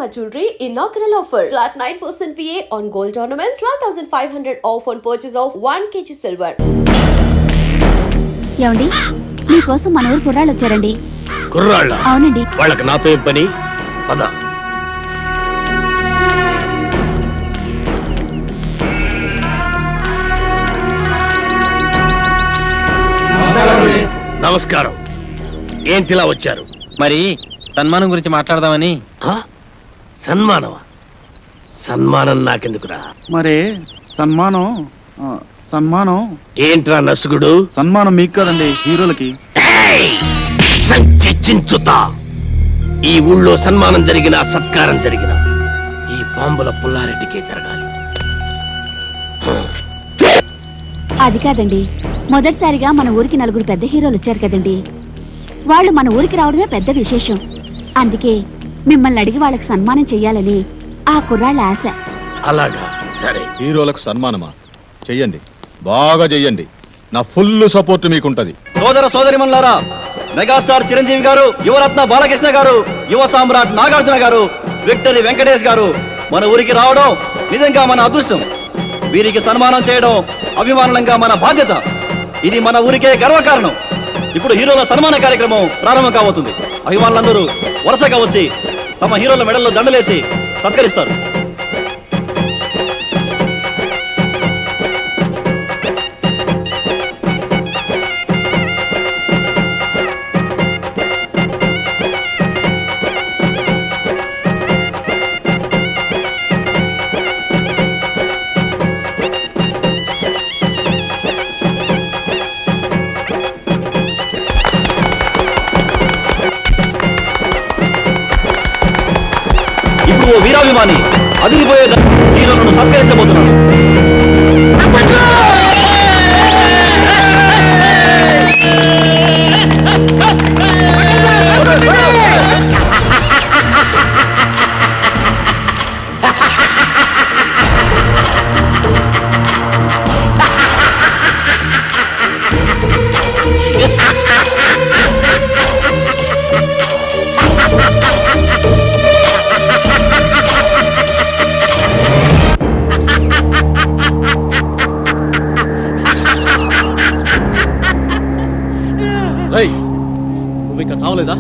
Shalimar Jewelry inaugural offer. Flat 9% VA on gold ornaments, 12,500 off on purchase of 1 kg silver. ఏమండి మీకోసం మన ఊరు కుర్రాళ్ళు వచ్చారండి. కుర్రాళ్ళ? అవునండి. వాళ్ళకి నాతో ఏం పని? పద. నమస్కారం. ఏంటిలా వచ్చారు? మరి సన్మానం గురించి మాట్లాడదామని. సన్మానమా? సన్మానం నాకెందుకురా? మరి సన్మానం ఏంట్రా నసుగుడు? సన్మానం మీకు కదండి, హీరోలకి. సంచించుతా. ఈ ఊళ్ళో సన్మానం జరిగిన సత్కారం జరిగిన ఈ బాంబుల పుల్లారెడ్డికే జరగాలి. అది కాదండి, మొదటిసారిగా మన ఊరికి నలుగురు పెద్ద హీరోలు వచ్చారు కదండి. వాళ్ళు మన ఊరికి రావడమే పెద్ద విశేషం. అందుకే మిమ్మల్ని అడిగి వాళ్ళకి సన్మానం చెయ్యాలని ఆ కుర్రాళ్ళ ఆశ. అలాగా, సరే. హీరోలకు సన్మానమా? చెయ్యండి, బాగా చెయ్యండి. నా ఫుల్ సపోర్ట్ మీకుంటది. సోదర సోదరిమణులారా, మెగాస్టార్ చిరంజీవి గారు, యువరత్న బాలకృష్ణ గారు, యువ సామ్రాట్ నాగార్జున గారు, విక్టరీ వెంకటేష్ గారు మన ఊరికి రావడం నిజంగా మన అదృష్టం. వీరికి సన్మానం చేయడం అభిమానంగా మన బాధ్యత. ఇది మన ఊరికే గర్వకారణం. ఇప్పుడు హీరోల సన్మాన కార్యక్రమం ప్రారంభం కాబోతుంది. అభిమానులందరూ వరుసగా వచ్చి తమ హీరోల మెడల్లో దండలేసి సత్కరిస్తారు. ఇప్పుడు ఓ వీరాభిమాని అదిరిపోయే హీరోలను సత్కరించబోతున్నాడు. నువ్వు ఇంకా చావలేదా?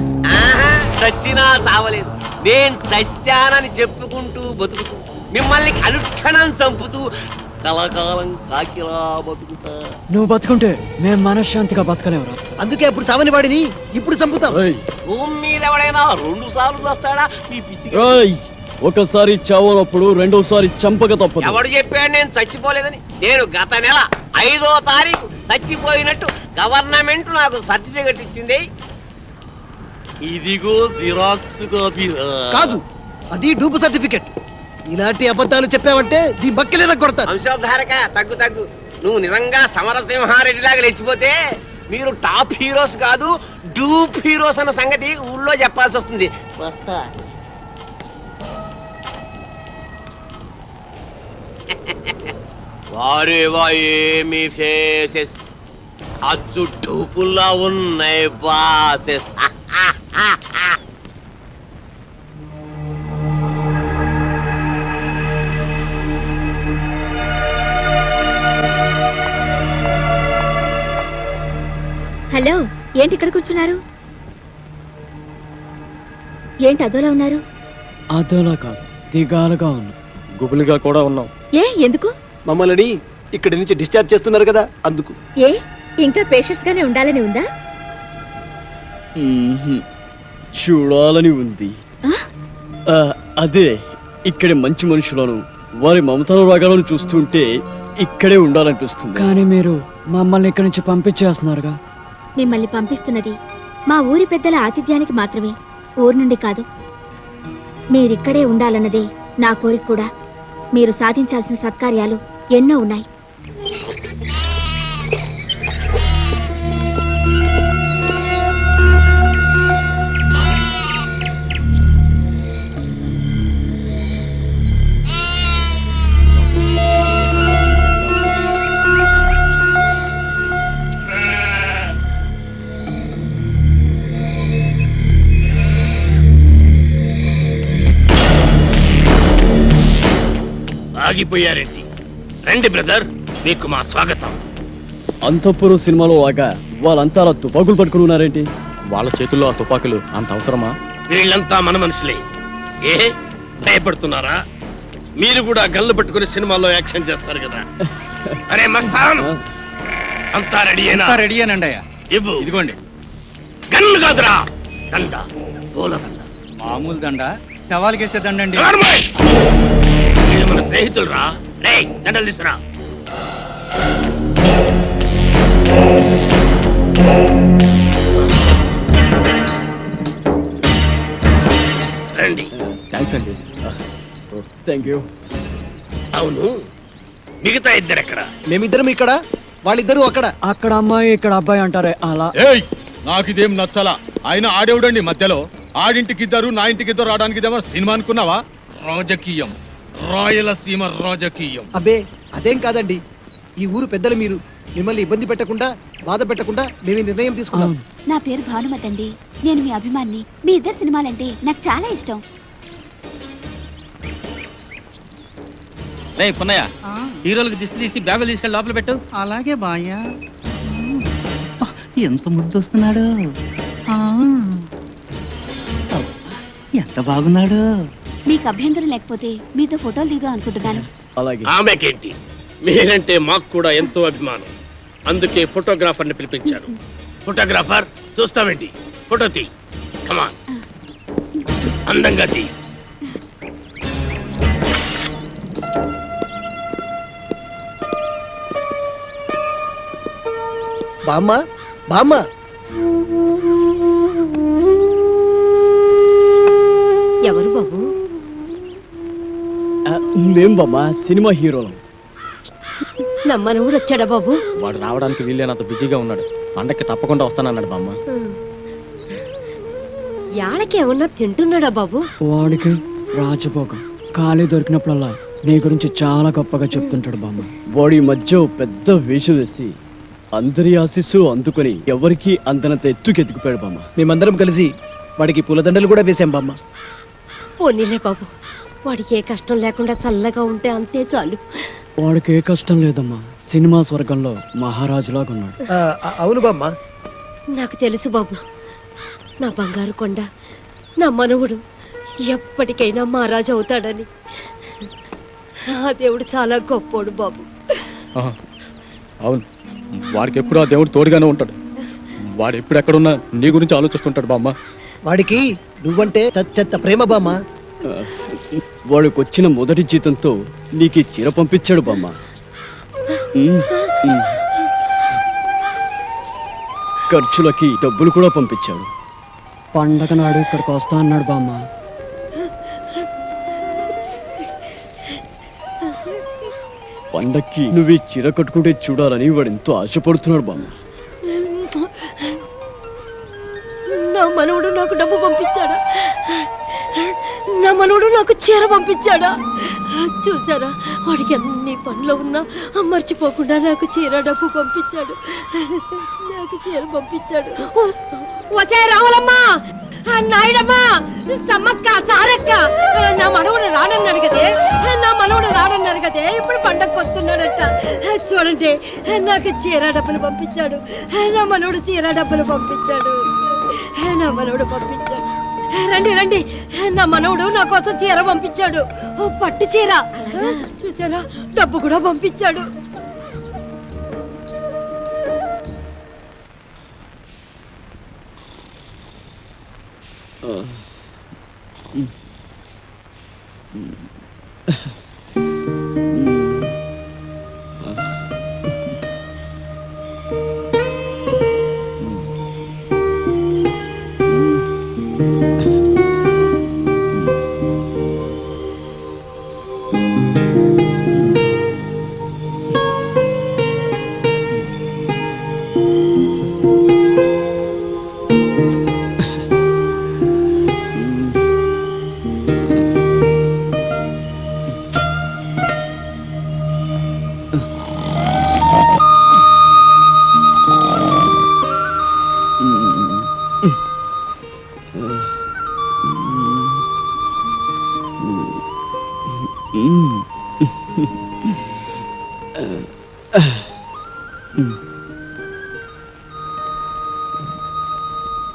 చచ్చినా చావలేదు. నేను చచ్చానని చెప్పుకుంటూ బతుకుతూ మిమ్మల్ని అనుక్షణం చంపుతూ కలకాలం కాకిలా బతుకుతా. నువ్వు బతుకుంటే మేము మనశ్శాంతిగా బతకలేవురా. అందుకే అప్పుడు చావని వాడిని ఇప్పుడు చంపుతాం. భూమి మీద ఎవడైనా 2 సార్లు వస్తాడా? ఈ పిచ్చి ఒకసారి చావనప్పుడు రెండోసారి చంపక తప్పదు. ఎవడు చెప్పాడు నేను చచ్చిపోలేదని? నేను గత నెల 5వ తారీఖు చచ్చిపోయినట్టు గవర్నమెంట్ నాకు సర్టిఫికెట్ ఇచ్చింది. ఇదిగో జిరాక్స్ కాపీ. కాదు, అది డూపు సర్టిఫికెట్. ఇలాంటి అబద్ధాలు చెప్పావంటే నీ బక్కెలేన కొడతా. వంశోద్ధారక తగ్గు తగ్గు. నువ్వు నిజంగా సమరసింహారెడ్డి లాగా లేచిపోతే మీరు టాప్ హీరోస్ కాదు, డూప్ హీరోస్ అన్న సంగతి ఊళ్ళో చెప్పాల్సి వస్తుంది. వస్తా. వారేవా ఏమి ఫేసెస్, అచ్చు డూపుల్లా ఉన్నాయి బాసెస్. హలో, ఏంటి ఇక్కడ కూర్చున్నారు? ఏంటి అదోలా ఉన్నారు? అదోలా కాదు, దిగాలుగా ఉన్నాం, గుబులుగా కూడా ఉన్నాం. ఏ ఎందుకు? మమ్మల్ని ఇక్కడి నుంచి డిశ్చార్జ్ చేస్తున్నారు కదా, అందుకు. ఏ ఇంకా పేషెంట్స్ గానే ఉండాలని ఉందా? చూడాలని ఉంది. అదే ఇక్కడి మంచి మనుషులను, వారి మమతల రాగాలను చూస్తుంటే ఇక్కడే ఉండాలనిపిస్తుంది. కానీ మీరు మమ్మల్ని ఇక్కడి నుంచి పంపించేస్తున్నారుగా. మిమ్మల్ని పంపిస్తున్నది మా ఊరి పెద్దల ఆతిథ్యానికి మాత్రమే, ఊరు నుండి కాదు. మీరిక్కడే ఉండాలన్నదే నా కోరిక కూడా. మీరు సాధించాల్సిన సత్కార్యాలు ఎన్నో ఉన్నాయి. ఆగిపోయారేంటి? రండి బ్రదర్, మీకు మా స్వాగతం. అంతఃపురం సినిమాలో లాగా వాళ్ళంతా అలా తుపాకులు పట్టుకుని ఉన్నారేంటి? వాళ్ళ చేతుల్లో ఆ తుపాకులు అంత అవసరమా? వీళ్ళంతా మన మనుషులే. ఏ భయపడుతున్నారా? మీరు కూడా గన్లు పట్టుకుని సినిమాల్లో యాక్షన్ చేస్తారు కదా. అరే మస్తాన్, అంతా రెడీయేనా? రెడీయేనండి అయ్యా. ఇవ్వు. ఇదిగోండి. గన్ను కాదురా, దండ, పూల దండ. మామూలు దండ, సవాల్కేసే దండండి. నార్మల్. వీళ్ళు మన స్నేహితులు రా. రే, దండలు తీసురా. రండి. థ్యాంక్స్ అండి. Thank you. అవును, మిగతా ఇద్దరు ఎక్కడ? మేమిద్దరం ఇక్కడ, వాళ్ళిద్దరూ అక్కడ. అక్కడ అమ్మాయి ఇక్కడ అబ్బాయి అంటారే అలా. ఏయ్, నాకు ఇదేం నచ్చలా. ఆయన ఆడేవుడండి మధ్యలో. ఆడింటికిద్దరు, నా ఇంటికిద్దరు రావడానికి ఇదేమో సినిమా అనుకున్నావా? రాజకీయం, రాయలసీమ రాజకీయం. అబ్బే అదేం కాదండి, ఈ ఊరు పెద్దలు మీరు. మిమ్మల్ని ఇబ్బంది పెట్టకుండా, బాధ పెట్టకుండా మేము ఈ నిర్ణయం తీసుకున్నాం. నా పేరు భానుమతి అండి. నేను మీ అభిమాన్ని. మీ ఇద్దరు సినిమాలంటే నాకు చాలా ఇష్టం. పున్నయ్య, హీరోలకు దిష్టి తీసి బ్యాగులు తీసుకెళ్ళి లోపల పెట్టు. అలాగే బాయ్యా. ఎంత ముద్దొస్తున్నాడు, ఎంత బాగున్నాడు. మీకు అభ్యంతరం లేకపోతే మీతో ఫోటోలు దిగుదాం అనుకుంటున్నాను. అలాగే. ఆమెకేంటి, మీరంటే మాకు కూడా ఎంతో అభిమానం. అందుకే ఫోటోగ్రాఫర్ని పిలిపించారు. ఫోటోగ్రాఫర్, చూస్తామేంటి, ఫోటో తీ. కమాన్, అందంగా తీ. బామ్మ, బామ్మ, ఎవరు బాబు? మేం బామ్మా సినిమా హీరోలు. నమ్మనవుడు వచ్చాడా బాబు? వాడు రావడానికి వీళ్ళేనంత బిజీగా ఉన్నాడు. పండక్కి తప్పకుండా వస్తానన్నాడు బామ్మ. యాళ్ళకేమన్నా తింటున్నాడా బాబు? వాడికి రాజభోగం. ఖాళీ దొరికినప్పుడల్లా నీ గురించి చాలా గొప్పగా చెప్తుంటాడు బామ్మ. వాడి మధ్య ఓ పెద్ద వేషం వేసి అందరి ఆశీస్సు అందుకొని ఎవరికి అందనంత ఎత్తుకెత్తుకుపోయాడు బామ్మ. మేమందరం కలిసి వాడికి పూలదండలు కూడా వేసాం బామ్మ. పోనీలే బాబు, వాడికి ఏ కష్టం లేకుండా చల్లగా ఉంటే అంతే చాలు. వాడికి ఏ కష్టం లేదమ్మా. సినిమా స్వర్గంలో మహారాజులాగా ఉన్నాడు. అవును బామ్మ. నాకు తెలుసు బాబు, నా బంగారు కొండ, నా మనవుడు ఎప్పటికైనా మహారాజు అవుతాడని. ఆ దేవుడు చాలా గొప్పోడు బాబు. అవును, వాడికి ఎప్పుడు ఆ దేవుడు తోడుగానే ఉంటాడు. వాడు ఎప్పుడు ఎక్కడున్నా నీ గురించి ఆలోచిస్తుంటాడు బామ్మ. వాడికి నువ్వంటే చెత్త ప్రేమ బామ్మ. వాడికి వచ్చిన మొదటి జీతంతో నీకు ఈ చీర పంపించాడు బామ్మ. ఖర్చులకి డబ్బులు కూడా పంపించాడు. పండగ నాడు ఇక్కడికి వస్తా అన్నాడు బామ్మ. పండక్కి నువ్వు ఈ చీర కట్టుకుంటే చూడాలని వాడు ఎంతో ఆశపడుతున్నాడు బామ్మ. నా మనవుడు నాకు డబ్బు పంపించాడా? నా మనవుడు నాకు చీర పంపించాడా? చూసారా, వాడికి అన్ని పనులు ఉన్నా మర్చిపోకుండా నాకు చీర డబ్బు పంపించాడు. నాకు చీర పంపించాడు. వచ్చే రావాలమ్మా, నాయుడమ్మా, సమ్మక్క, సారక్క, నా మనవుడు రానన్నాడు కదే, నా మనవుడు రానన్నాడు కదే, ఇప్పుడు పండగకు వస్తున్నాడట. చూడండి, నాకు చీర డబ్బులు పంపించాడు. నా మనవుడు చీర డబ్బులు పంపించాడు. నా మనవుడు పంపించాడు. రండి రండి, నా మనవుడు నా కోసం చీర పంపించాడు. పట్టు చీర. చూసారా, డబ్బు కూడా పంపించాడు.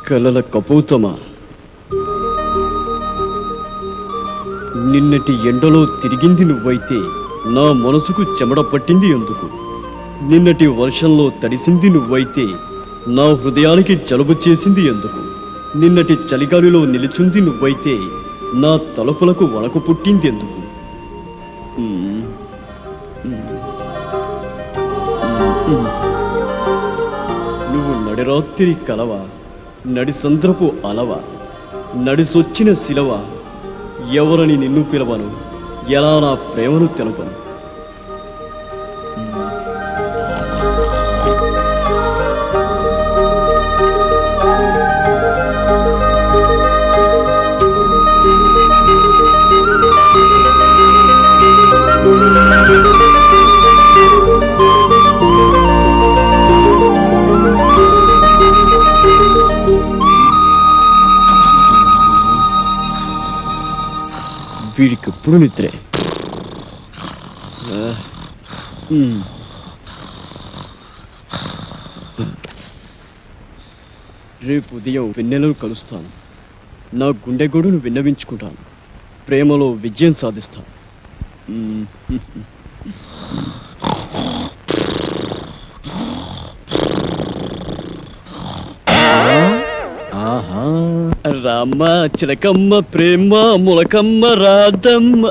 కలల కపోతమా, నిన్నటి ఎండలో తిరిగింది నువ్వైతే నా మనసుకు చెమట పట్టింది ఎందుకు? నిన్నటి వర్షంలో తడిసింది నువ్వైతే నా హృదయానికి జలుబు చేసింది ఎందుకు? నిన్నటి చలిగాలిలో నిలిచుంది నువ్వైతే నా తలుపులకు వణకు పుట్టింది ఎందుకు? నువ్వు నడిరాత్రి కలవా, నడిసంద్రపు అలవా, నడిసొచ్చిన శిలవ, ఎవరని నిన్ను పిలవను, ఎలా నా ప్రేమను తెలపను? వీడికి ఎప్పుడు నిద్రే. రేపు ఉదయం వెన్నెలను కలుస్తాను. నా గుండె గొడును విన్నవించుకుంటాను. ప్రేమలో విజయం సాధిస్తాను. రామ్మ చిలకమ్మ ప్రేమ ములకమ్మ రాధమ్మ.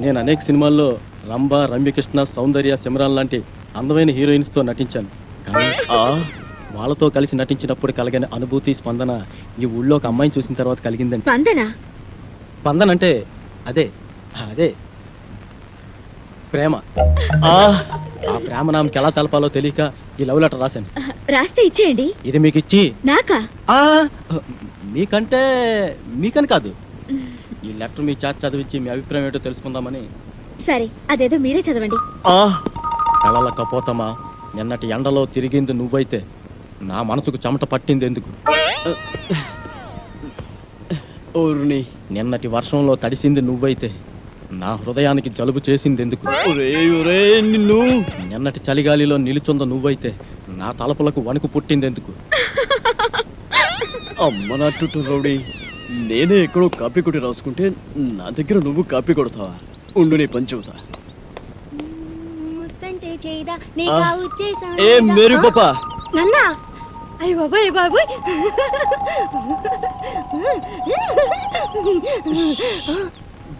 నేను అనేక సినిమాల్లో రంభ, రమ్యకృష్ణ, సౌందర్య, సిమరాన్ లాంటి అందమైన హీరోయిన్స్ తో నటించాను. కానీ వాళ్ళతో కలిసి నటించినప్పుడు కలిగిన అనుభూతి, స్పందన ఈ ఊళ్ళో ఒక అమ్మాయిని చూసిన తర్వాత కలిగిందండి. స్పందన అంటే అదే అదే ప్రేమ. ఆ ప్రేమ నామకి ఎలా తెలపాలో తెలియక ఈ లవ్ లెటర్ రాశాను. రాస్తే ఇచ్చేయండి. ఇది మీకు ఇచ్చి నాకా? మీకంటే మీకని కాదు, ఈ లెటర్ మీ చేత చదివించి మీ అభిప్రాయం ఏంటో తెలుసుకుందామని. సరే, అదేదో మీరే చదవండి. కలల కపోతమా, నిన్నటి ఎండలో తిరిగింది నువ్వైతే నా మనసుకు చెమట పట్టింది ఎందుకు? నిన్నటి వర్షంలో తడిసింది నువ్వైతే నా హృదయానికి జలుబు చేసింది ఎందుకు? నిన్ను నిన్నటి చలిగాలిలో నిలుచుంద నువ్వైతే నా తలపులకు వణుకు పుట్టింది ఎందుకు? అమ్మ నాటు రౌడీ, నేనే ఎక్కడో కాపీ కొట్టి రాసుకుంటే నా దగ్గర నువ్వు కాపీ కొడతావా? ఉండు, నీ పని చెబుతా. ఏ మేరీ పాపా, నన్నా? అయ్య బాబాయ్ బాబాయ్,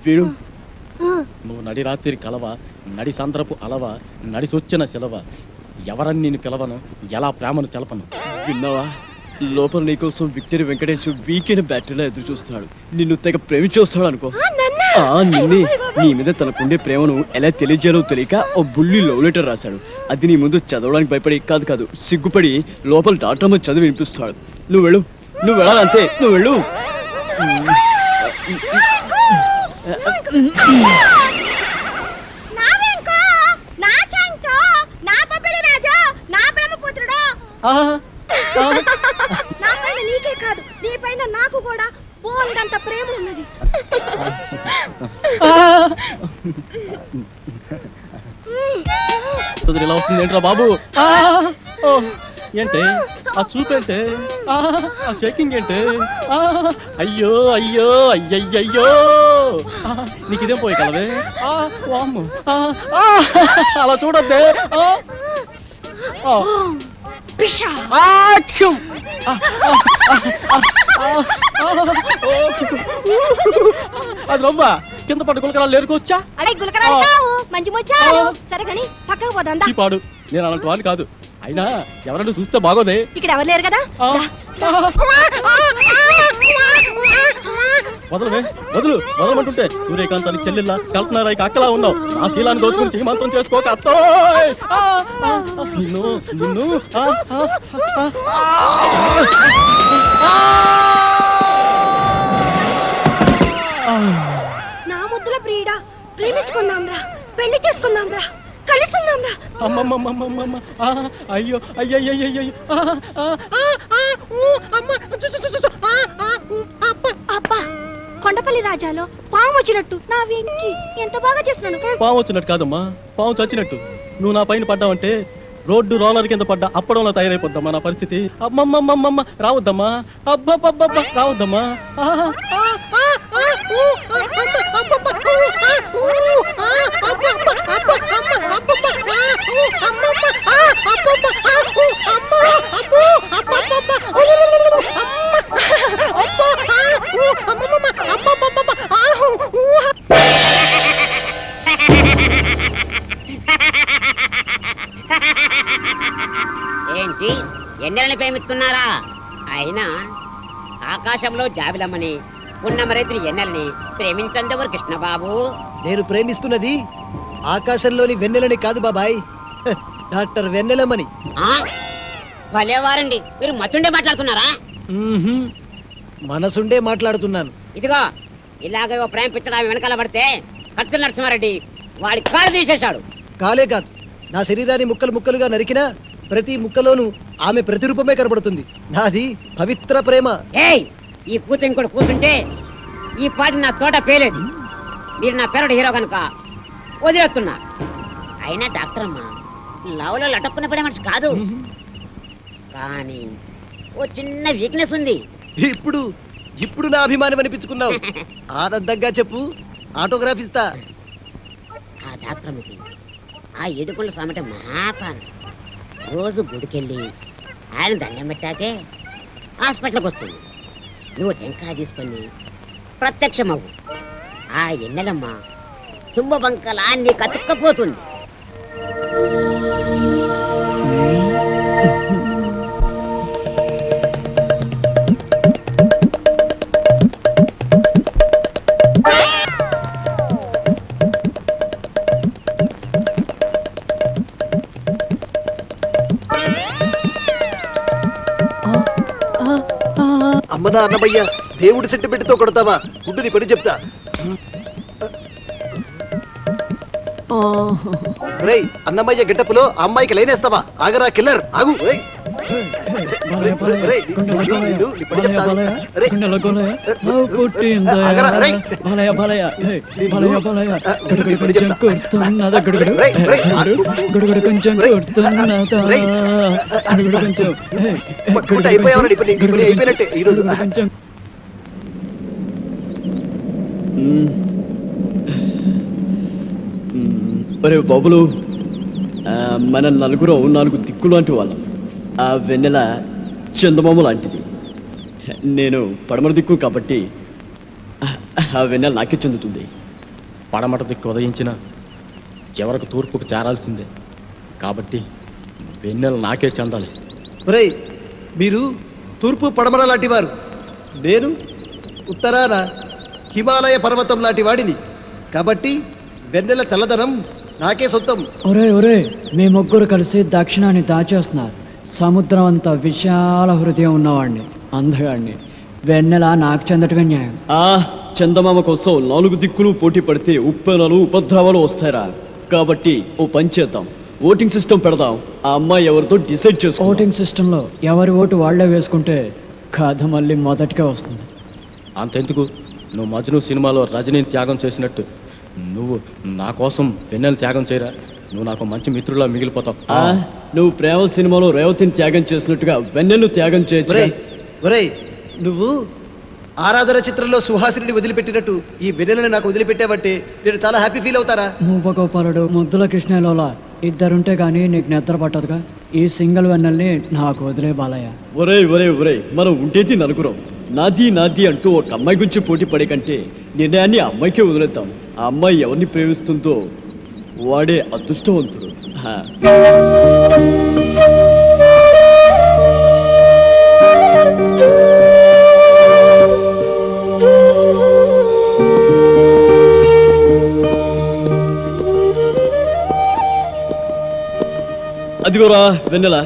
వీడు నువ్వు నడి రాత్రి కలవ, నడి సంద్రపు అలవ, నడిసొచ్చిన శిలవ, ఎవరని నేను పిలవను, ఎలా ప్రేమను తెలపను? విన్నావా? లోపల నీకోసం విక్టరీ వెంకటేష్ వీకెండ్ బ్యాటరీలో ఎదురు చూస్తున్నాడు. నిన్ను తెగ ప్రేమించొస్తాడు అనుకో. నిన్నే, నీ మీద తనకుండే ప్రేమను ఎలా తెలియజేయాలో తెలియక ఓ బుల్లి లవ్ లెటర్ రాశాడు. అది నీ ముందు చదవడానికి భయపడి కాదు సిగ్గుపడి లోపల డాక్టర్ చదివి వినిపిస్తాడు. నువ్వు వెళ్ళు, నువ్వు వెళ్ళాలంతే, నువ్వు వెళ్ళు. నీకే కాదు, నీ పైన నాకు కూడా పోందంత ప్రేమ ఉన్నది. ఇలా వస్తుంది ఏంట్రా బాబు? ఏంటే ఆ చూపేంటే, ఆ షేకింగ్ ఏంటే? అయ్యో అయ్యో అయ్యయ్యో, నీకు ఇదేం పోయి కలవే? అలా చూడద్దే. అది రవ్వ కింద పట్టు గులకరాలు లేరుకోవచ్చా? అడే గులకరాలు కావు, మంచి ముచ్చారు. సరే కానీ పక్కకు పోదా. ఈ పాడు, నేను అలాంటి వాడిని కాదు. అయినా ఎవరైనా చూస్తే బాగోదే. ఇక్కడ ఎవరు లేరు కదా. వదలవే, వదలమంటుంటే సూర్యకాంతానికి చెల్లెల్లా, కల్పనారాయి అక్కలా ఉన్నావు. నా శీలాన్ని దోచుకుని సీమంతం చేసుకోక అత్తోయ్. నిన్ను నిన్ను నా ముద్దుల ప్రియుడా, ప్రేమించుకుందాం రా, పెళ్లి చేసుకుందాం రా, కలుసుకుందాం రా. అమ్మమ్మమ్మమ్మమ్మ, అయ్యో అయ్యయ్యయ్యో, అబ్బా కొండపల్లి రాజాలో పాము వచ్చినట్టు నా వెంకి ఎంత బాగా చేస్తున్నాను. పాము వచ్చినట్టు కాదమ్మా, పాము చచ్చినట్టు. నువ్వు నా పైన పడ్డావంటే రోడ్డు రోలర్ కింద పడ్డా అప్పడంలో తయారైపోద్దమ్మా నా పరిస్థితి. అమ్మమ్మమ్మమ్మ రావద్దమ్మా, అబ్బబ్బబ్బబ్బ రావద్దమ్మా. ఏంటి ఎన్నెలని ప్రేమిస్తున్నారా? అయినా ఆకాశంలో జాబిలమ్మని ఉన్నమరైతుని ఎన్నెలని ప్రేమించందెవరు కృష్ణబాబు? నేను ప్రేమిస్తున్నది ఆకాశంలోని వెన్నెలని కాదు బాబాయ్, డాక్టర్ వెన్నెలమ్మని. భలేవారండి, మీరు మతుండే మాట్లాడుతున్నారా? మనసుండే మాట్లాడుతున్నాను. ఇదిగో ఇలాగే ఓ ప్రేమ పిచ్చడా వెనకాల పడితే కత్తుల నరసింహారెడ్డి వాడి కాలు తీసేశాడు. కాలే కాదు, నా శరీరాన్ని ముక్కలు ముక్కలుగా నరికినా ప్రతి ముక్కలోనూ ఆమె ప్రతిరూపమే కనబడుతుంది. నాది పవిత్ర ప్రేమ. ఏయ్, ఈ పూత ఇంకోటి కూర్చుంటే ఈ పాటి నా తోట పేలేదు. మీరు నా పేరుడు హీరో కనుక వదిలేస్తున్నా. అయినా డాక్టర్ అమ్మా లవ్లో లటక్కున పడే మనిషి కాదు, కానీ ఓ చిన్న వీక్నెస్ ఉంది. ఇప్పుడు ఇప్పుడు నా అభిమానం అనిపించుకున్నావు. ఆనందంగా చెప్పు, ఆటోగ్రాఫ్ ఇస్తా. ఆ డాక్టర్ అమ్మకి ఆ ఏడుకొండల స్వామి మహాపాన్. రోజు గుడికెళ్ళి ఆయన దండం పెట్టాకే హాస్పిటల్కి వస్తుంది. నువ్వు టెంకాయ తీసుకొని ప్రత్యక్షమవు. ఆ ఎన్నెలమ్మ తుంబ బంకలా నీ కతుక్కపోతుంది. అమ్మనా అన్నమయ్య, దేవుడి సెంటిమెంట్తో కొడతావా? గుడ్డుని పని చెప్తా. రేయ్, అన్నమయ్య గెటప్పులో ఆ అమ్మాయికి లైనేస్తావా? ఆగరా కిల్లర్, ఆగు. రేయ్. రేయ్, నీడు, నీ పని చెప్తా, ఆగు. రేయ్. ఆగరా, రేయ్. నీ పని చెప్తా. రేయ్, రేయ్. పట్టుకుంటే అయిపోయావరా? నీ పని అయిపోయినట్టే ఈరోజు. ఒరే బాబులు, మన నలుగురు 4 దిక్కులు లాంటి వాళ్ళం. ఆ వెన్నెల చందమామ లాంటిది. నేను పడమర దిక్కు కాబట్టి ఆ వెన్నెల నాకే చెందుతుంది. పడమట దిక్కు ఉదయించిన చివరకు తూర్పుకు చేరాల్సిందే కాబట్టి వెన్నెల నాకే చెందాలి. రేయ్, మీరు తూర్పు పడమర లాంటి వారు, నేను ఉత్తరాన హిమాలయ పర్వతం లాంటి వాడిని కాబట్టి వెన్నెల చల్లదనం నాకే సొంతం. ఒరే ఒరే, మీ ముగ్గురు కలిసి దక్షిణాన్ని దాచేస్తున్నారు. సముద్రం అంత విశాల హృదయం ఉన్నవాడిని, అందగాడిని. వెన్నెల నాకు చెందటమే న్యాయం. ఆ చందమామ కోసం 4 దిక్కులు పోటీ పడితే ఉప్పెనలు ఉపద్రవాలు వస్తాయిరా. కాబట్టి ఓ పని చేద్దాం, ఓటింగ్ సిస్టమ్ పెడదాం. ఆ అమ్మాయి ఎవరితో డిసైడ్ చేసుకో. ఓటింగ్ సిస్టంలో ఎవరి ఓటు వాళ్లే వేసుకుంటే కథ మళ్ళీ మొదటికే వస్తుంది. అంతెందుకు, నువ్వు మజ్ను సినిమాలో రజనీని త్యాగం చేసినట్టు నువ్వు నా కోసం వెన్నెల త్యాగం చేయరా. నువ్వు నాకు మంచి మిత్రులా మిగిలిపోతావు. నువ్వు ప్రేమ సినిమాలో రేవతిని త్యాగం చేసినట్టుగా వెన్నెలను త్యాగం చేయొచ్చు. ఒరేయ్, నువ్వు ఆరాధన చిత్రంలో సుహాసిని వదిలిపెట్టినట్టు ఈ వెన్నెలని నాకు వదిలిపెట్టావంటే నేను చాలా హ్యాపీ ఫీల్ అవుతారా? మూపగోపాలుడు, ముద్దుల కృష్ణలోలా ఇద్దరుంటే గానీ నీకు నిద్ర పట్టదుగా. ఈ సింగిల్ వెన్నెల్ని నాకు వదిలే బాలయ్య. ఒరే ఒరే ఒరే, మనం ఉండేది నలుగురం. నాది నాది అంటూ ఒక అమ్మాయి గురించి పోటీ పడే కంటే నిర్ణయాన్ని ఆ అమ్మాయికే వదిలేద్దాం. ఆ అమ్మాయి ఎవరిని ప్రేమిస్తుందో వాడే అదృష్టవంతుడు. అదిగోరా వెన్నెల.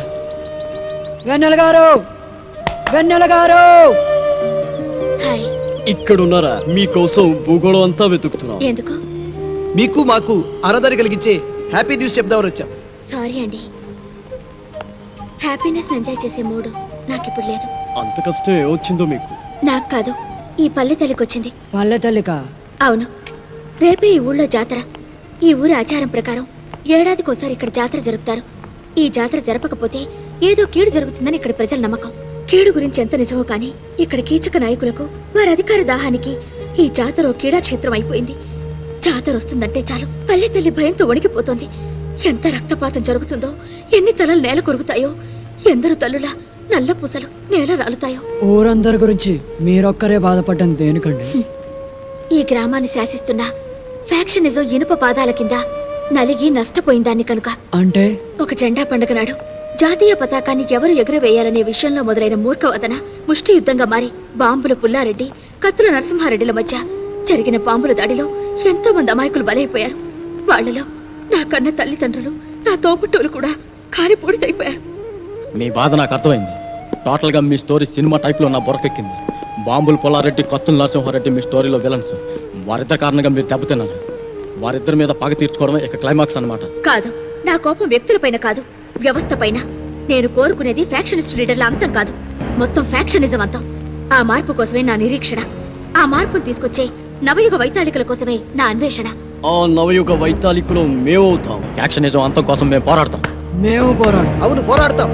వెన్నెల గారు, వెన్నెల గారు ఇక్కడున్నారా? మీకోసం భూగోళం అంతా వెతుకుతున్నాం. ఎందుకు? మీకు మాకు ఆనందాన్ని కలిగించే హ్యాపీ న్యూస్ చెప్దామని వచ్చాం. సారీ అండి, హ్యాపీనెస్ ఎంజాయ్ చేసే మూడు నాకు ఇప్పుడు లేదు. అంత కష్టం ఏమొచ్చిందో మీకు? నాకు కాదు, ఈ పల్లె తల్లికొచ్చింది. పల్లె తల్లిక అవును, రేపే ఈ ఊళ్ళో జాతర. ఈ ఊరి ఆచారం ప్రకారం ఏడాదికోసారి ఇక్కడ జాతర జరుపుతారు. ఈ జాతర జరపకపోతే ఏదో కీడు జరుగుతుందని ఇక్కడ ప్రజల నమ్మకం. కీడు గురించి ఎంత నిజమో కానీ ఇక్కడ కీచక నాయకులకు వారి అధికార దాహానికి ఈ జాతర ఓ క్రీడాక్షేత్రం అయిపోయింది. జాతర వస్తుందంటే చాలు పల్లె తల్లి భయంతో వణికిపోతోంది. ఎంత రక్తపాతం జరుగుతుందో, ఎన్ని తలలు నేల కొరుగుతాయో, ఎందరు తల్లులా నల్ల పూసలు నేల రాలుతాయో. ఊరందరి గురించి మీరొక్కరే బాధపడ్డం దేనికండి? ఈ గ్రామాన్ని శాసిస్తున్న ఫ్యాక్షనిజం ఇనుప పాదాల కింద నలిగి నష్టపోయిందాన్ని కనుక. అంటే ఒక జెండా పండుగ నాడు జాతీయ పతాకాన్ని ఎవరు ఎగురవేయాలనే విషయంలో మొదలైన మూర్ఖవదన ముష్టి యుద్ధంగా మారి బాంబుల పుల్లారెడ్డి, కత్తుల నరసింహారెడ్డిల మధ్య జరిగిన బాంబుల దాడిలో ఎంతో మంది అమాయకులు బలైపోయారు. వాళ్లలో నా కన్న తల్లిదండ్రులు, నా తోబుట్టువులు కూడా కాలిపూడితైపోయారు. మీ బాధ నాకు అర్థమైంది. టోటల్ గా మీ స్టోరీ సినిమా టైప్ లో నా బొరకెక్కింది. బాంబులు పొల్లారెడ్డి, కత్తుల నరసింహారెడ్డి మీ స్టోరీలో విలన్స్. వారిద్దరి కారణంగా మీరు దెబ్బతిన్నారు. వారిద్దరి మీద పగ తీర్చుకోవడమే ఇక క్లైమాక్స్ అన్నమాట. కాదు, నా కోపం వ్యక్తులపైన కాదు, వ్యవస్థ పైన. నేను కోరుకునేది ఫ్యాక్షనిస్ట్ లీడర్ల అంతం కాదు, మొత్తం ఫ్యాక్షనిజం అంతం. ఆ మార్పు కోసమే నా నిరీక్షణ. ఆ మార్పును తీసుకొచ్చే నవయుగ వైతాళికల కోసమే నా అన్వేషణ. ఆ నవయుగ వైతాళికులు మేమవుతాం. యాక్షనిజం అంతం కోసం మేము పోరాడతాం. మేము పోరాడతాం. అవును, పోరాడతాం.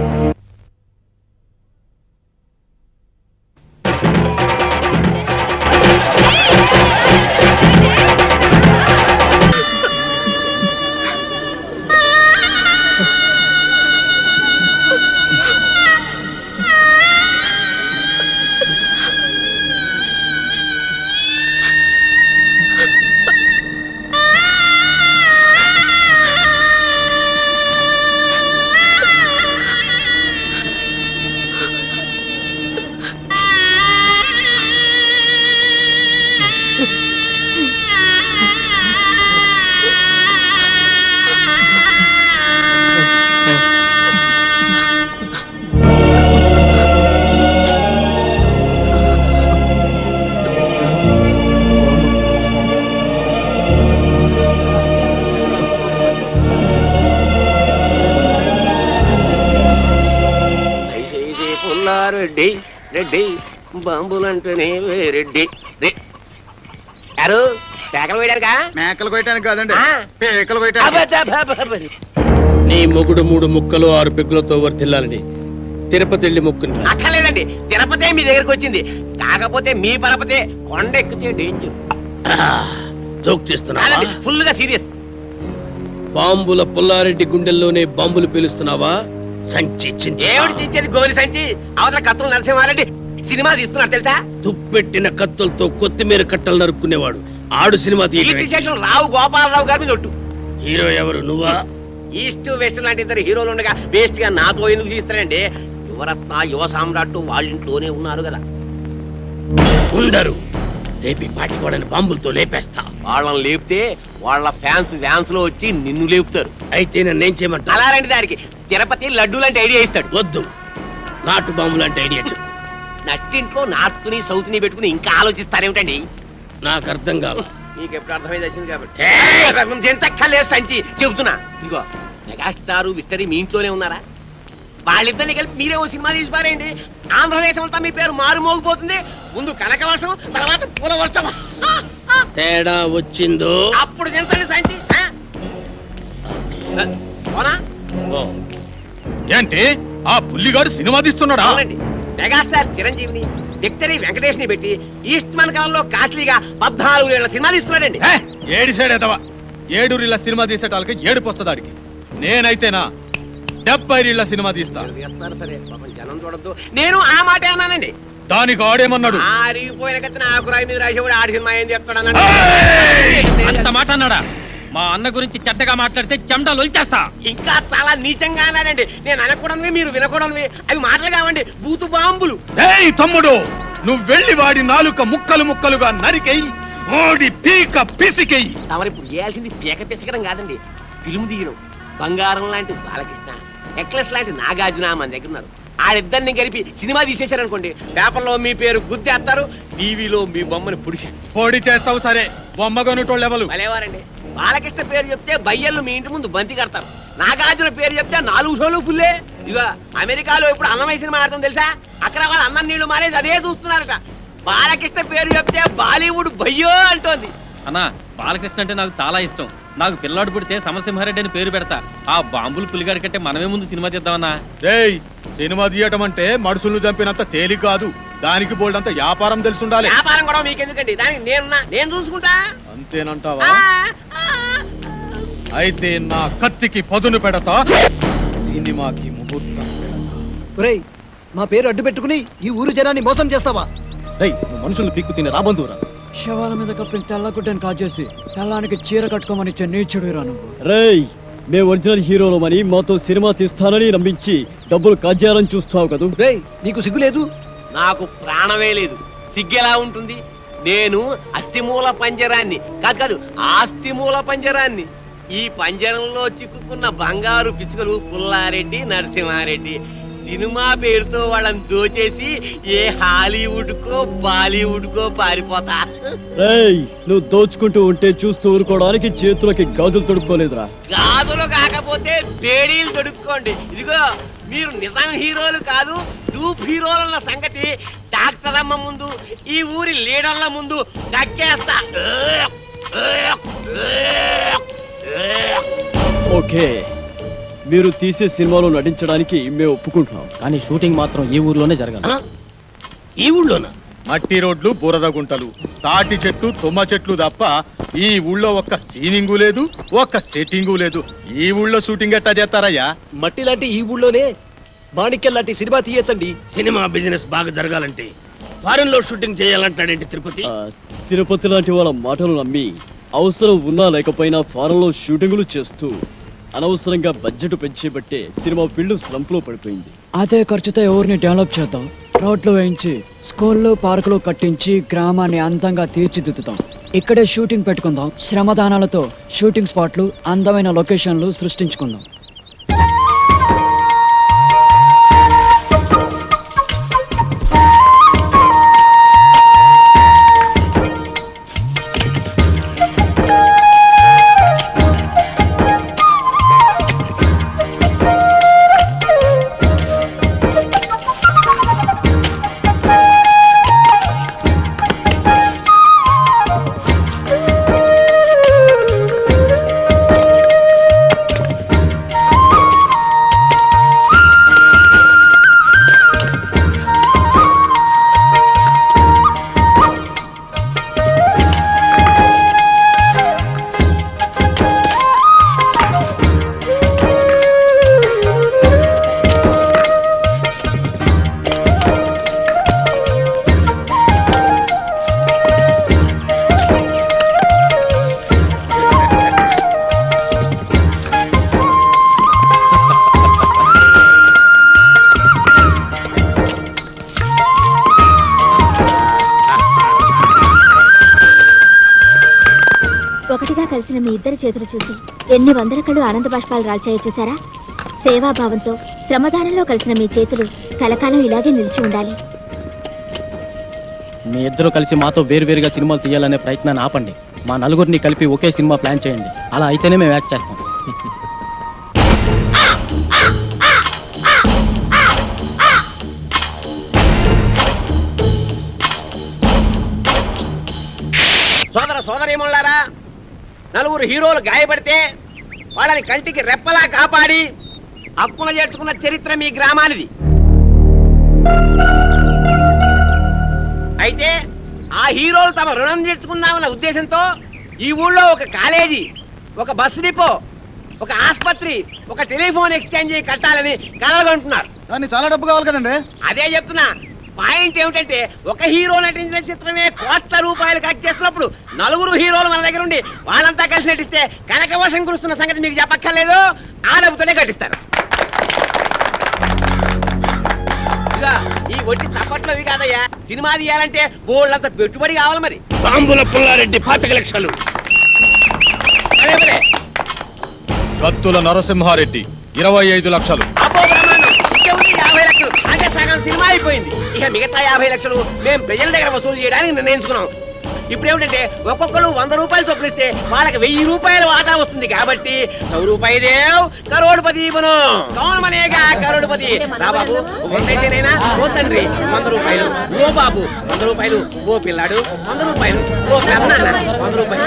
రెడ్డి రెడ్డి బాంబులంటేనే రెడ్డి గారు పేకలు వేయడానికా? మేకలు కొయ్యడానికి కాదండి, ఆ. పేకలు కొయ్యడానికి. అబ్బబ్బబ్బబ్బ. నీ మొగుడు 3 ముక్కలు 6 పెగ్గులతో వర్తిల్లాలని తిరుపతి వెళ్ళి మొక్కుని రా. అక్కర్లేదండి, తిరుపతే మీ దగ్గరికి వచ్చింది. కాకపోతే మీ పరపతే కొండ ఎక్కితే డేంజర్. జోక్ చేస్తున్నావా? ఫుల్ గా సీరియస్. బాంబుల పుల్లారెడ్డి గుండెల్లోనే బాంబులు పేలుస్తున్నావా? సంచి ఏమిటి చించేది గోలి సంచి? అవతల కత్తులు నరసింహారెడ్డి సినిమా తీస్తున్నాడు తెలుసా? తుప్పెట్టిన కత్తులతో కొత్తిమీర కట్టలు నరుక్కునేవాడు ఆడు సినిమా తీయడం రావు గోపాలరావు గారి మీద ఒట్టు. హీరో ఎవరు? నువ్వా? ఈస్ట్ వెస్ట్ లాంటి ఇద్దరు హీరోలు ఉండగా వేస్ట్ గా నాతో ఎందుకు తీస్తారండి? యువరత్న, యువ సామ్రాట్ వాళ్ళ ఇంట్లోనే ఉన్నారు కదా. ఉండరు. రేపు పాటి వాళ్ళని బాంబులతో లేపేస్తా. వాళ్ళని లేపితే వాళ్ళ ఫ్యాన్స్ లో వచ్చి నిన్ను లేపుతారు. అయితే నన్నేం చేయమంటా? అలాంటి దానికి తిరుపతి లడ్డు లాంటి ఐడియా ఇస్తాడు. వద్దు, నాటు బాంబు లాంటి ఐడియా చెప్పు. నట్టింట్లో నార్త్ ని సౌత్ ని పెట్టుకుని ఇంకా ఆలోచిస్తారేమిటండి? నాకు అర్థం కాదు. నీకు ఎప్పుడు అర్థమైంది వచ్చింది కాబట్టి ఎంతక్కర్లేదు సంచి చెబుతున్నా. ఇదిగో మెగాస్టార్ విక్టరీ మీ ఇంట్లోనే ఉన్నారా? వాళ్ళిద్దరిని కలిపి మీరే ఓ సినిమా తీసిపారేయండి. ఆంధ్రదేశం అంతా మీ పేరు మారుమోగిపోతుంది. ముందు కనక వర్షం, తర్వాత పూల వర్షం. తేడా వచ్చిందో అప్పుడు తెలుసండి సంచి. అవునా? ఏంటి ఆ పుల్లిగాడు సినిమా తీస్తున్నాడా? అవునండి, మెగాస్టార్ చిరంజీవిని, విక్టరీ వెంకటేష్ ని పెట్టి ఈస్ట్ మన కాలంలో కాస్ట్లీగా 14 ఏళ్ల సినిమా తీస్తున్నాడండి. ఏడిసాడేదవా? 7 రీళ్ళ సినిమా తీసేటాలకి ఏడుపు వస్తుందాడికి. నేనైతేనా 70 రీళ్ళ సినిమా తీస్తా. సరే పాపం జనం చూడద్దు. నేను ఆ మాట అన్నానండి. దానికి ఆడేమన్నాడు? ఆరిగిపోయిన కత్తిన ఆకురాయి మీద రాసేవాడు ఆడి సినిమా ఏం చెప్తాడన్నాడు. అంత మాట అన్నాడా? మా అన్న గురించి చెడ్డగా మాట్లాడితే చెమటలు వచ్చేస్తా. ఇంకా చాలా నీచంగా అన్నాడండి. నేను అనకూడనివి మీరు వినకూడనివి అవి మాటలు కావండి, బూతు బాంబులు. ఏయ్ తమ్ముడు, నువ్వు వెళ్ళి వాడి నాలుక ముక్కలు ముక్కలుగా నరికెయ్యి, ఓడి పీక పిసికెయ్యి. తమరు ఇప్పుడు చేయాల్సింది పీక పిసకడం కాదండి, ఫిల్మ్ తీయడం. బంగారం లాంటి బాలకృష్ణ, నెక్లెస్ లాంటి నాగార్జున మన దగ్గర ఉన్నారు. వాళ్ళిద్దరిని కలిపి సినిమా తీసేశారనుకోండి, పేపర్లో మీ పేరు గుర్తేస్తారు, టీవీలో మీ బొమ్మని పుడిశారు. పొడి చేస్తావు సరే, బొమ్మగొనుటోళ్ళు ఎవరు? భలేవారండి. బాలకృష్ణ పేరు చెప్తే బయ్యళ్ళు మీ ఇంటి ముందు బంతి కడతారు. నాగార్జున పేరు చెప్తే 4 షోలు ఫుల్లే. ఇక అమెరికాలో ఇప్పుడు అన్నమయ్య సినిమా ఆడతాం తెలుసా? అక్కడ వాళ్ళు అన్నం నీళ్లు మానేసి అదే చూస్తున్నారట. బాలకృష్ణ పేరు చెప్తే బాలీవుడ్ భయ్యో అంటోంది. అన్నా బాలకృష్ణ అంటే నాకు చాలా ఇష్టం. నాకు పిల్లాడు పుడితే సమసింహారెడ్డి అని పేరు పెడతా. ఆ బాంబులు పులిగాడి కంటే మనమే ముందు సినిమా తీద్దామన్నా. రేయ్, సినిమా తీయటం అంటే మనుషులను చంపినంత తేలిక కాదు. దానికి బోల్డంత వ్యాపారం తెలిసి ఉండాలి. వ్యాపారం కూడా మీకెందుకండి, దానికి నేను చూసుకుంటా. అంతేనంటావా? అయితే నా కత్తికి పదును పెడతా, సినిమాకి ముహూర్తం పెడతా. ఒరేయ్, మా పేరు అడ్డు పెట్టుకుని ఈ ఊరు జనాన్ని మోసం చేస్తావా? రేయ్, నువ్వు మనుషులు పీక్కు తినే రాబందురా. శవాల మీద కప్పిన తెల్ల గుడ్డని కాజేసి తెల్లానికి చీర కట్టుకోమని ఇచ్చే నీచుడురా నువ్వు. రేయ్, మేము ఒరిజినల్ హీరోలమని మాతో సినిమా తీస్తానని నమ్మించి డబ్బులు కాజేయాలని చూస్తావు కదూ. రేయ్, నీకు సిగ్గు లేదు? నాకు ప్రాణమే లేదు, సిగ్గెలా ఉంటుంది? నేను అస్థిమూల పంజరాన్ని కాదు ఆస్తిమూల పంజరాన్ని. ఈ పంజరంలో చిక్కుకున్న బంగారు పిచ్చుకలు పుల్లారెడ్డి, నరసింహారెడ్డి. సినిమా పేరుతో వాళ్ళని దోచేసి ఏ హాలీవుడ్ కో బాలీవుడ్ కో పారిపోతా. రేయ్, నువ్వు దోచుకుంటూ ఉంటే చూస్తూ ఊరుకోవడానికి చేతులకి గాజులు తొడుక్కోలేదురా. గాజులు కాకపోతే బేడీలు తొడుక్కోండి. ఇదిగో, మీరు నిజం హీరోలు కాదు, డూప్ హీరోలన్న సంగతి డాక్టర్ అమ్మ ముందు, ఈ ఊరి లీడర్ల ముందు దక్కేస్తా. ఓకే, మీరు తీసే సినిమాలో నటించడానికి మేము ఒప్పుకుంటున్నాం. కానీ షూటింగ్ మాత్రం ఈ ఊర్లోనే జరగాలి. ఈ ఊళ్ళోనా? మట్టి రోడ్లు, బురద గుంటలు, తాటి చెట్లు, తుమ్మ చెట్లు తప్ప ఈ ఊళ్ళో ఒక్క సీనింగు లేదు, ఒక్క సెట్టింగు లేదు. ఈ ఊళ్ళో షూటింగ్ ఎట్టా చేస్తారయ్యా? మట్టి లాంటి ఈ ఊళ్ళోనే మాణిక్యం లాంటి సినిమా తీయచ్చండి. సినిమా బిజినెస్ బాగా జరగాలంటే ఫారెన్ లో షూటింగ్ చేయాలంటాడేంటి తిరుపతి? తిరుపతి లాంటి వాళ్ళ మాటలు నమ్మి అవసరం ఉన్నా లేకపోయినా ఫారెన్ లో షూటింగులు చేస్తూ అనవసరంగా బడ్జెట్ పెంచేబట్టే సినిమా ఫీల్డ్ స్లంప్ లో పడిపోయింది. అదే ఖర్చుతో ఊరిని డెవలప్ చేద్దాం. రోడ్లు వేయించి స్కూళ్ళు పార్కులు కట్టించి గ్రామాన్ని అందంగా తీర్చిదిద్దుతాం. ఇక్కడే షూటింగ్ పెట్టుకుందాం. శ్రమదానాలతో షూటింగ్ స్పాట్లు, అందమైన లొకేషన్లు సృష్టించుకుందాం. ఒకటిగా కలిసిన మీ ఇద్దరి చేతులు చూసి ఎన్ని వందల కళ్ళు ఆనంద బాష్పాలు రాల్చాయో చూసారా? సేవాభావంతో శ్రమదానంలో కలిసిన మీ చేతులు కలకాలం ఇలాగే నిలిచి ఉండాలి. మీ ఇద్దరు కలిసి మాతో వేరువేరుగా సినిమాలు తీయాలనే ప్రయత్నాన్ని ఆపండి. మా నలుగురిని కలిపి ఒకే సినిమా ప్లాన్ చేయండి. అలా అయితేనే మేము యాక్ట్ చేస్తాం. సోదరీమణులారా, నలుగురు హీరోలు గాయపడితే వాళ్ళని కంటికి రెప్పలా కాపాడి హక్కున చేర్చుకున్న చరిత్ర మీ గ్రామానిది. అయితే ఆ హీరోలు తమ రుణం తీర్చుకున్నామన్న ఉద్దేశంతో ఈ ఊళ్ళో ఒక కాలేజీ, ఒక బస్సు డిపో, ఒక ఆసుపత్రి, ఒక టెలిఫోన్ ఎక్స్చేంజ్ కట్టాలని కలలుగంటున్నారు. దాన్ని చాలా డబ్బు కావాలి కదండి. అదే చెప్తున్నా. పాయింట్ ఏమిటంటే, ఒక హీరో నటించిన చిత్రమే కోట్ల రూపాయలు ఖర్చు చేస్తున్నప్పుడు నలుగురు హీరోలు మన దగ్గర ఉండి వాళ్ళంతా కలిసి నటిస్తే కనకవర్షం కురుస్తున్న సంగతి మీకు చెప్పక్కర్లేదు. ఆ డబ్బుతోనే కట్టిస్తారు. ఇక ఈ ఒట్టి చప్పట్లవి కాదయ్యా, సినిమా తీయాలంటే బోళ్ళంత పెట్టుబడి కావాలి. మరి బాంబుల పుల్లారెడ్డి 25 లక్షలు, కత్తుల నరసింహారెడ్డి 25 లక్షలు, అబ్బో బ్రహ్మాండం, 50 లక్షలు. అంటే సగం సినిమా అయిపోయింది. ఇక మిగతా 50 లక్షలు మేము ప్రజల దగ్గర వసూలు చేయడానికి నిర్ణయించుకున్నాం. ఇప్పుడు ఏమిటంటే ఒక్కొక్కరు 100 రూపాయలు చొప్పున ఇస్తే వాళ్ళకి 1000 రూపాయలు వాటా వస్తుంది కాబట్టి 100 రూపాయి దేవ్ కరోడ్పతి బను కౌన్ మనేగా కరోడ్పతి రా బాబు 100 ఓ తండ్రి 100 రూపాయలు ఓ బాబు 100 రూపాయలు ఓ పిల్లాడు 100 రూపాయలు ఓ పెద్దన్న 100 రూపాయలు.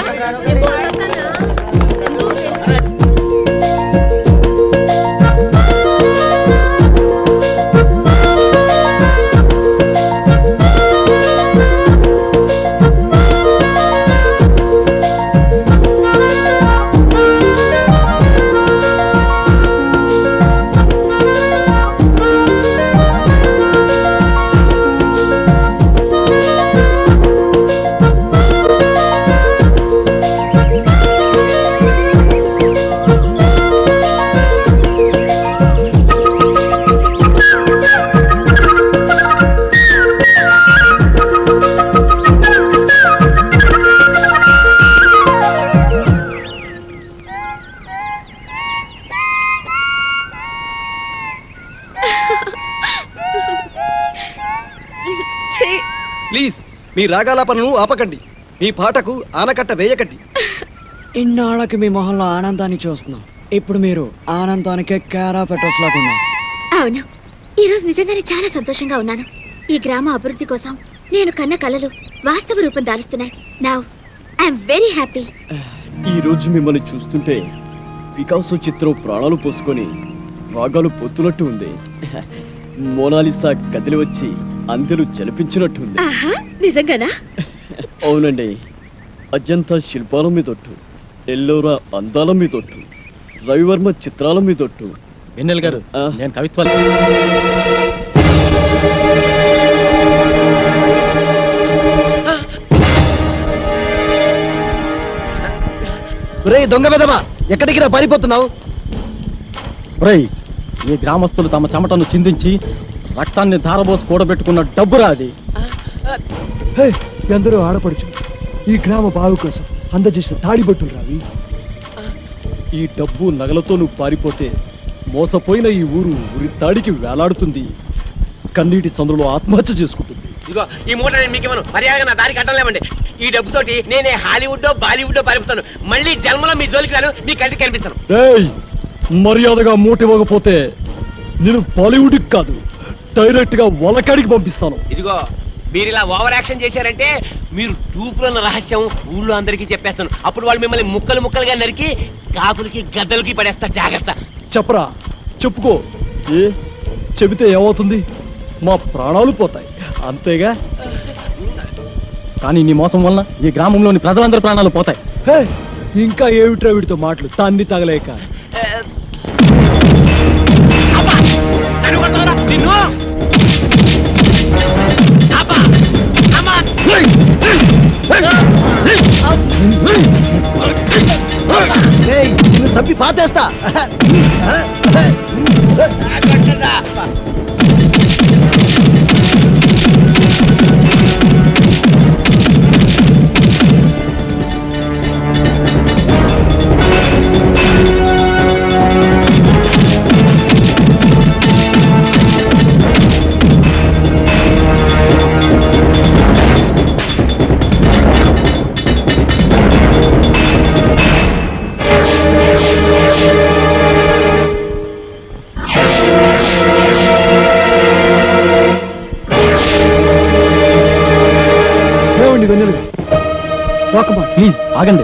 ప్లీజ్ మీ రాగాలాపనను ఆపకండి, మీ పాటకు ఆనకట్ట వేయకండి. ఇన్నాళ్ళకి మీ మొహంలో ఆనందాన్ని చూస్తున్నాం. ఇప్పుడు మీరు ఆనందానికే కేరా పెట్రోస్ లాగా ఉన్నారు. అవును, ఈరోజు నిజంగానే చాలా సంతోషంగా ఉన్నాను. ఈ గ్రామ అభివృద్ధి కోసం నేను కన్న కలలు వాస్తవ రూపం దాలుస్తున్నాయి. Now I'm very happy. ఈ రోజు మిమ్మల్ని చూస్తుంటే పికాసో చిత్రం ప్రాణాలు పోసుకొని రాగాలు పొత్తునట్టు ఉంది. మోనాలిసా కదిలి వచ్చి అందరూ జలిపించినట్టుంది. ఆహా, నిజంగానా? అవునండి, అజంతా శిల్పాల మీదొట్టు, ఎల్లోరా అందాల మీదొట్టు, రవివర్మ చిత్రాల మీదొట్టు. వెన్నెల గారు, నేను కవిత్వాలు రే దొంగ వెదవా, ఎక్కడికి రా పారిపోతున్నావు? ఒరేయ్, ఈ గ్రామస్తులు తమ చెమటను చిందించి రక్తాన్ని ధారబోసి కూడబెట్టుకున్న డబ్బురా అది. ఎందరో ఆడపడుచు ఈ గ్రామ బావు కోసం అందజేసిన తాడిబొట్టులు రావి. ఈ డబ్బు నగలతో నువ్వు పారిపోతే మోసపోయిన ఈ ఊరు ఉరి తాడికి వేలాడుతుంది, కన్నీటి సందులో ఆత్మహత్య చేసుకుంటుంది. ఇదిగో ఈ మూట నేను మీకు ఇవ్వను, మర్యాదగా నా దారికి అడ్డం. ఈ డబ్బుతోటి నేనే హాలీవుడ్ బాలీవుడ్ పారిపోతాను. మళ్ళీ జన్మలో మీ జోలికి రాను, మీ కంటికి కనిపిస్తాను. ఏయ్, మర్యాదగా మూట ఇవ్వకపోతే నేను బాలీవుడ్కి కాదు, డైరెక్ట్ గా వలకాడికి పంపిస్తాను. ఇదిగో మీరు ఇలా ఓవర్ యాక్షన్ చేశారంటే మీరు టూపులో ఉన్న రహస్యం ఊళ్ళో అందరికీ చెప్పేస్తాను. అప్పుడు వాళ్ళు మిమ్మల్ని ముక్కలు ముక్కలుగా నరికి కాకులకి గద్దలకి పడేస్తారు. జాగ్రత్త. చెప్పరా, చెప్పుకో. ఏ చెబితే ఏమవుతుంది? మా ప్రాణాలు పోతాయి, అంతేగా. కానీ నీ మోసం వలన ఈ గ్రామంలోని ప్రజలందరి ప్రాణాలు పోతాయి. ఇంకా ఏమిట్రా వీడితో మాటలు, తాన్ని తగలేక. నిన్ను నిన్ను చంపి పాతేస్తా. ప్లీజ్ ఆగండి.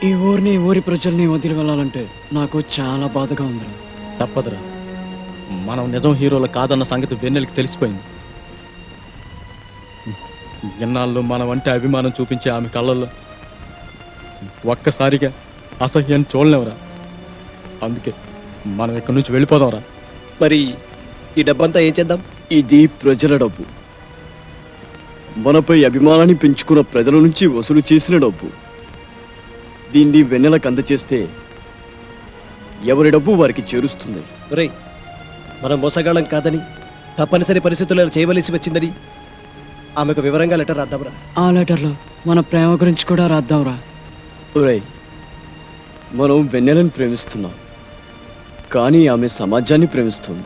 ఈ ఊరిని ఊరి ప్రజల్ని వదిలి వెళ్ళాలంటే నాకు చాలా బాధగా ఉంది. తప్పదురా, మనం నిజం హీరోలు కాదన్న సంగతి వెన్నెలకి తెలిసిపోయింది. ఎన్నాళ్ళు మనం అంటే అభిమానం చూపించే ఆమె కళ్ళల్లో ఒక్కసారిగా అసహ్యాన్ని చూడలేవురా. అందుకే మనం ఇక్కడి నుంచి వెళ్ళిపోదాంరా. మరి ఈ డబ్బంతా ఏం చేద్దాం? ఇది ప్రజల డబ్బు, మనపై అభిమానాన్ని పెంచుకున్న ప్రజల నుంచి వసూలు చేసిన డబ్బు. దీన్ని వెన్నెలకు అందచేస్తే ఎవరి డబ్బు వారికి చేరుస్తుంది. రే, మనం మోసగాళ్ళం కాదని, తప్పనిసరి పరిస్థితుల్లో చేయవలసి వచ్చిందని ఆమెకు వివరంగా లెటర్ రాద్దాంరా. ఆ లెటర్లో మన ప్రేమ గురించి కూడా రాద్దాంరా. ఒరేయ్, మనం వెన్నెలను ప్రేమిస్తున్నాం, కానీ ఆమె సమాజాన్ని ప్రేమిస్తుంది.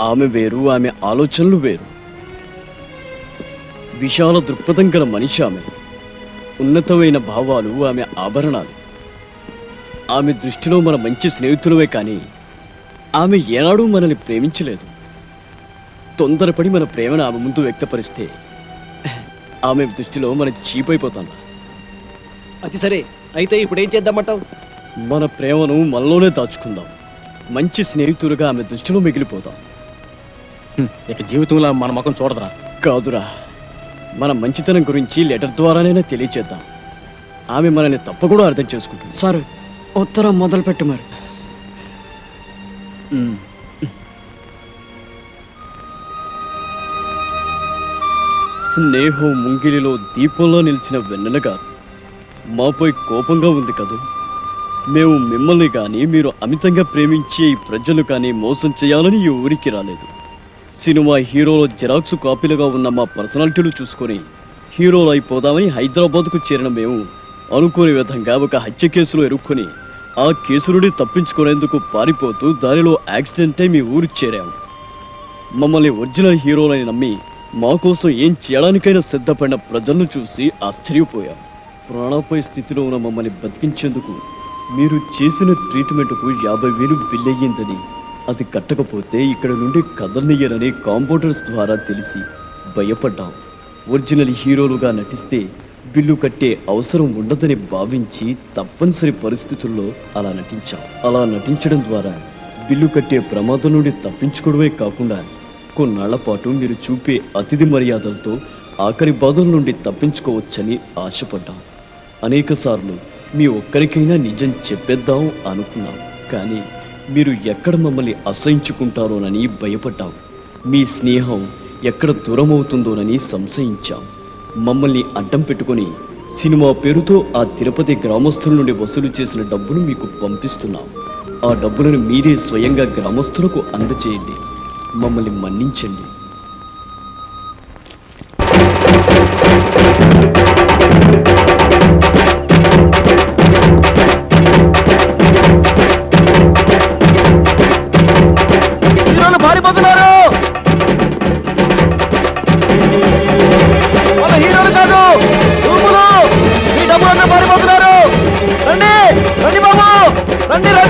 ఆమె వేరు, ఆమె ఆలోచనలు వేరు. విశాల దృక్పథం గల మనిషి ఆమె. ఉన్నతమైన భావాలు ఆమె ఆభరణాలు. ఆమె దృష్టిలో మన మంచి స్నేహితులవే కానీ ఆమె ఏనాడూ మనల్ని ప్రేమించలేదు. తొందరపడి మన ప్రేమను ఆమె ముందు వ్యక్తపరిస్తే ఆమె దృష్టిలో మనం చీపైపోతాం. అది సరే, అయితే ఇప్పుడు ఏం చేద్దామంటావు? మన ప్రేమను మనలోనే దాచుకుందాం. మంచి స్నేహితులుగా ఆమె దృష్టిలో మిగిలిపోతాం. ఇక జీవితంలో మన ముఖం చూడదురా. కాదురా, మన మంచితనం గురించి లెటర్ ద్వారానైనా తెలియచేద్దాం. ఆమె మనల్ని తప్పకుండా అర్థం చేసుకుంటుంది. సరే, ఉత్తరం మొదలుపెట్టు మరి. స్నేహం ముంగిలిలో దీపంలో నిలిచిన వెన్నెల గారు మాపై కోపంగా ఉంది కదూ. మేము మిమ్మల్ని కానీ మీరు అమితంగా ప్రేమించే ఈ ప్రజలు కానీ మోసం చేయాలని ఈ ఊరికి రాలేదు. సినిమా హీరోలో జిరాక్స్ కాపీలుగా ఉన్న మా పర్సనాలిటీలు చూసుకొని హీరోలు అయిపోదామని హైదరాబాద్కు చేరిన మేము అనుకోని విధంగా ఒక హత్య కేసులో ఇరుక్కొని ఆ కేసు నుండి తప్పించుకునేందుకు పారిపోతూ దారిలో యాక్సిడెంట్ అయి మీ ఊరు చేరాము. మమ్మల్ని ఒరిజినల్ హీరోలని నమ్మి మా కోసం ఏం చేయడానికైనా సిద్ధపడిన ప్రజలను చూసి ఆశ్చర్యపోయాం. ప్రాణాపాయ స్థితిలో ఉన్న మమ్మల్ని బతికించేందుకు మీరు చేసిన ట్రీట్మెంట్కు 50,000 బిల్ అయ్యిందని, అది కట్టకపోతే ఇక్కడ నుండి కదలనియ్యనని కాంపౌండర్స్ ద్వారా తెలిసి భయపడ్డాం. ఒరిజినల్ హీరోలుగా నటిస్తే బిల్లు కట్టే అవసరం ఉండదని భావించి తప్పనిసరి పరిస్థితుల్లో అలా నటించాం. అలా నటించడం ద్వారా బిల్లు కట్టే ప్రమాదం నుండి తప్పించుకోవడమే కాకుండా కొన్నాళ్ల పాటు మీరు చూపే అతిథి మర్యాదలతో ఆఖరి బాధల నుండి తప్పించుకోవచ్చని ఆశపడ్డాం. అనేక సార్లు మీ ఒక్కరికైనా నిజం చెప్పేద్దాం అనుకున్నాం, కానీ మీరు ఎక్కడ మమ్మల్ని అసహించుకుంటారోనని భయపడ్డాం. మీ స్నేహం ఎక్కడ దూరమవుతుందోనని సంశయించాం. మమ్మల్ని అడ్డం పెట్టుకొని సినిమా పేరుతో ఆ తిరుపతి గ్రామస్తుల నుండి వసూలు చేసిన డబ్బును మీకు పంపిస్తున్నాం. ఆ డబ్బులను మీరే స్వయంగా గ్రామస్తులకు అందచేయండి. మమ్మల్ని మన్నించండి. హీరోలు పారిపోతున్నారు. మన హీరోలు కాదు, రూపులు. మీ డబ్బులంతా పారిపోతున్నారు. రండి రండి బాబు, రండి రండి.